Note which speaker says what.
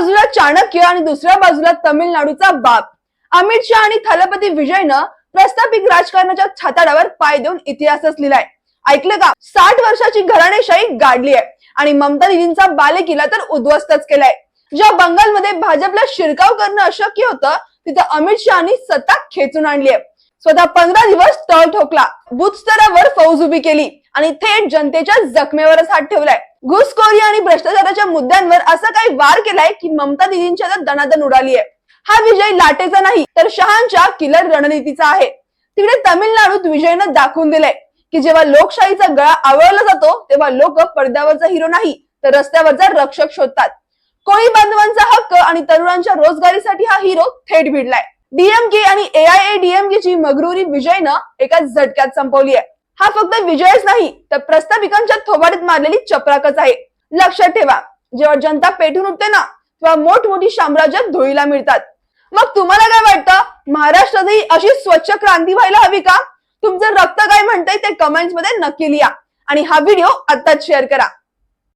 Speaker 1: बाजूला चाणक्य आणि दुसऱ्या बाजूला तमिळनाडूचा बाप अमित शहा आणि थलपती विजयनं प्रस्थापित राजकारणाच्या छाताडावर पाय देऊन इतिहासच लिहिलाय. ऐकलं का? 60 वर्षाची घराणेशाही गाडली आहे आणि ममता दीदींचा बालेकिल्ला तर उद्ध्वस्तच केलाय. ज्या बंगालमध्ये भाजपला शिरकाव करणं अशक्य होतं तिथं अमित शहानी सत्ता खेचून आणली आहे. स्वतः 15 दिवस तळ ठोकला, बूथ स्तरावर फौज उभी केली आणि थेट जनतेच्या जखमेवरच हात ठेवलाय. घुसखोरी आणि भ्रष्टाचाराच्या मुद्द्यांवर असा काही वार केलाय की ममता दीदींच्या दणादण उडाली आहे. हा विजय लाटेचा नाही तर शहांच्या किलर रणनीतीचा आहे. तिकडे तमिळनाडूत विजयनं दाखवून दिलंय की जेव्हा लोकशाहीचा गळा आवळला जातो तेव्हा लोक पडद्यावरचा हिरो नाही तर रस्त्यावरचा रक्षक शोधतात. कोळी बांधवांचा हक्क आणि तरुणांच्या रोजगारीसाठी हा हिरो थेट भिडलाय. डीएमके आणि AIADMK ची मगरुरी विजयनं एका झटक्यात संपवली आहे. हा फक्त विजयच नाही तर प्रस्थापिकांच्या थोबाडीत मारलेली चपराकच आहे. लक्षात ठेवा, जेव्हा जनता पेटून उठते ना तेव्हा मोठमोठी साम्राज्यात धुळीला मिळतात. मग तुम्हाला काय वाटतं, महाराष्ट्रातही अशी स्वच्छ क्रांती व्हायला हवी का? तुमचं रक्त काय म्हणतंय ते कमेंट्स मध्ये नक्की लिहा आणि हा व्हिडिओ आत्ताच शेअर करा.